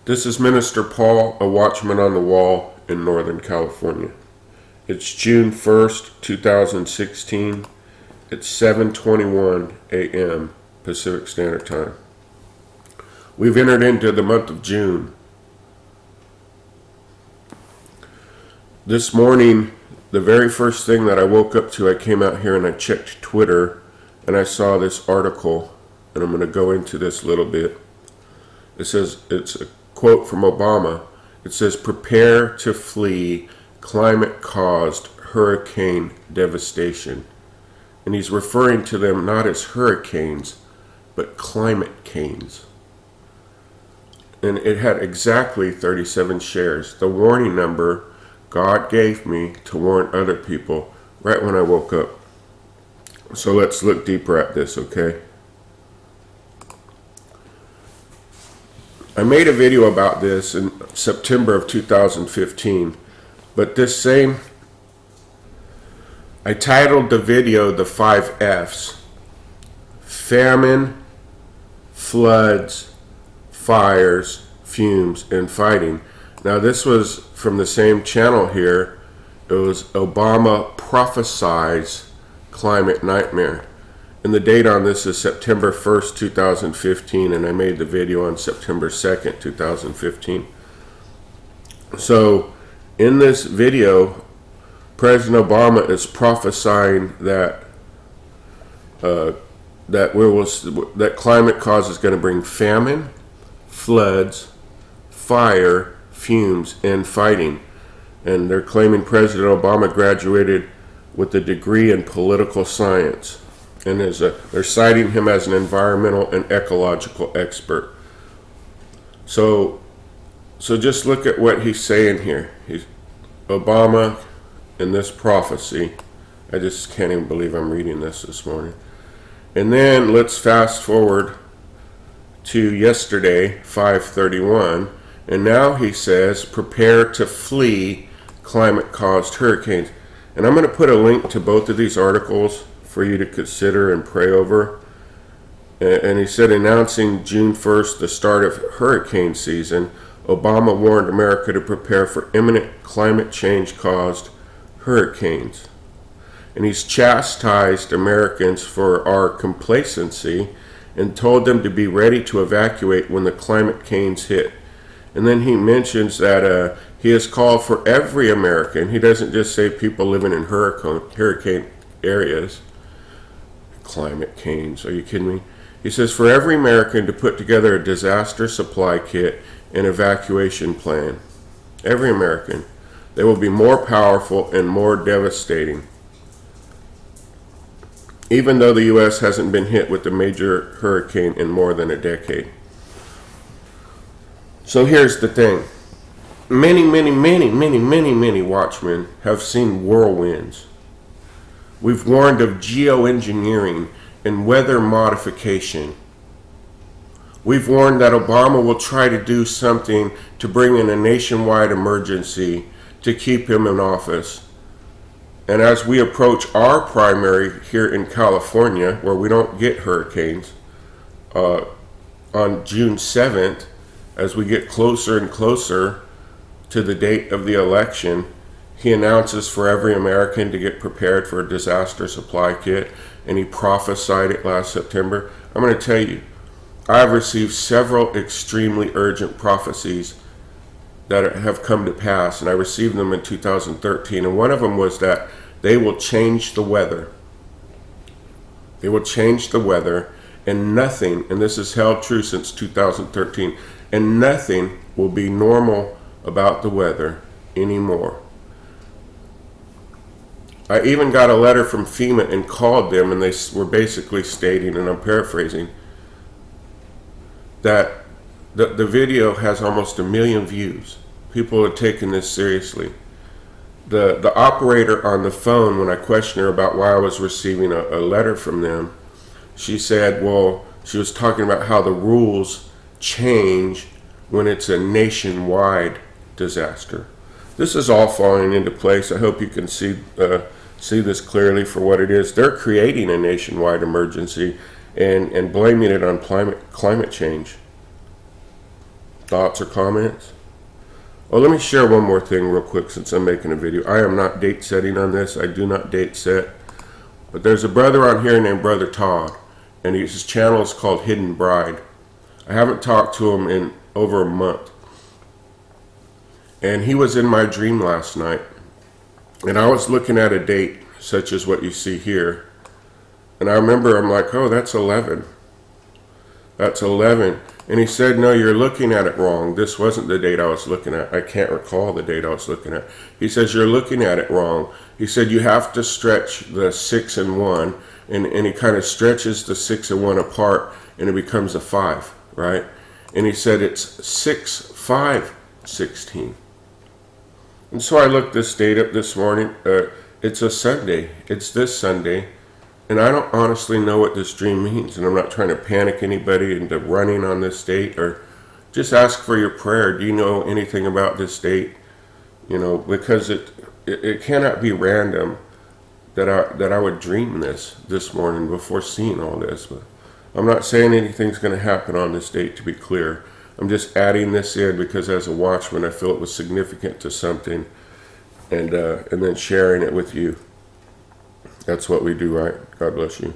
This is Minister Paul, a watchman on the wall in Northern California. It's June 1st, 2016. It's 7:21 a.m. Pacific Standard Time. We've entered into the month of June. This morning, the very first thing that I woke up to, I came out here and I checked Twitter and I saw this article, and I'm going to go into this a little bit. It says, it's a quote from Obama. It says, "Prepare to flee climate-caused hurricane devastation." And he's referring to them not as hurricanes, but climate canes. And it had exactly 37 shares. The warning number God gave me to warn other people right when I woke up. So let's look deeper at this, okay? I made a video about this in September of 2015, but I titled the video the 5 F's: famine, floods, fires, fumes, and fighting. Now this was from the same channel here. It was Obama prophesies climate nightmare. And the date on this is September 1st, 2015, and I made the video on September 2nd, 2015. So in this video, President Obama is prophesying that that climate cause is going to bring famine, floods, fire, fumes, and fighting. And they're claiming President Obama graduated with a degree in political science, and they're citing him as an environmental and ecological expert. So just look at what he's saying here. Obama in this prophecy. I just can't even believe I'm reading this morning. And then let's fast forward to yesterday, 5/31, and now he says, prepare to flee climate-caused hurricanes. And I'm going to put a link to both of these articles for you to consider and pray over. And he said, announcing June 1st, the start of hurricane season, Obama warned America to prepare for imminent climate change-caused hurricanes. And he's chastised Americans for our complacency and told them to be ready to evacuate when the climate canes hit. And then he mentions that he has called for every American. He doesn't just say people living in hurricane areas. Climate canes, are you kidding me? He says for every American to put together a disaster supply kit and evacuation plan. Every American. They will be more powerful and more devastating. Even though the U.S. hasn't been hit with a major hurricane in more than a decade. So here's the thing. Many watchmen have seen whirlwinds. We've warned of geoengineering and weather modification. We've warned that Obama will try to do something to bring in a nationwide emergency to keep him in office. And as we approach our primary here in California, where we don't get hurricanes, on June 7th, as we get closer and closer to the date of the election, he announces for every American to get prepared for a disaster supply kit, and he prophesied it last September. I'm going to tell you, I've received several extremely urgent prophecies that have come to pass, and I received them in 2013, and one of them was that they will change the weather. They will change the weather, and nothing, and this has held true since 2013, and nothing will be normal about the weather anymore. I even got a letter from FEMA and called them, and they were basically stating, and I'm paraphrasing, that the video has almost 1 million views. People are taking this seriously. The operator on the phone, when I questioned her about why I was receiving a letter from them, she said, well, she was talking about how the rules change when it's a nationwide disaster. This is all falling into place. I hope you can see this clearly for what it is. They're creating a nationwide emergency and blaming it on climate change. Thoughts or comments? Oh, let me share one more thing real quick since I'm making a video. I am not date setting on this. I do not date set. But there's a brother on here named Brother Todd, and his channel is called Hidden Bride. I haven't talked to him in over a month. And he was in my dream last night. And I was looking at a date, such as what you see here. And I remember, I'm like, oh, that's 11. That's 11. And he said, no, you're looking at it wrong. This wasn't the date I was looking at. I can't recall the date I was looking at. He says, you're looking at it wrong. He said, you have to stretch the 6 and 1. And he kind of stretches the 6 and 1 apart, and it becomes a 5, right? And he said, it's 6, 5, 16. And so I looked this date up this morning. It's a Sunday. It's this Sunday. And I don't honestly know what this dream means. And I'm not trying to panic anybody into running on this date, or just ask for your prayer. Do you know anything about this date? You know, because it cannot be random that I would dream this morning before seeing all this. But I'm not saying anything's going to happen on this date, to be clear. I'm just adding this in because as a watchman, I feel it was significant to something, and then sharing it with you. That's what we do, right? God bless you.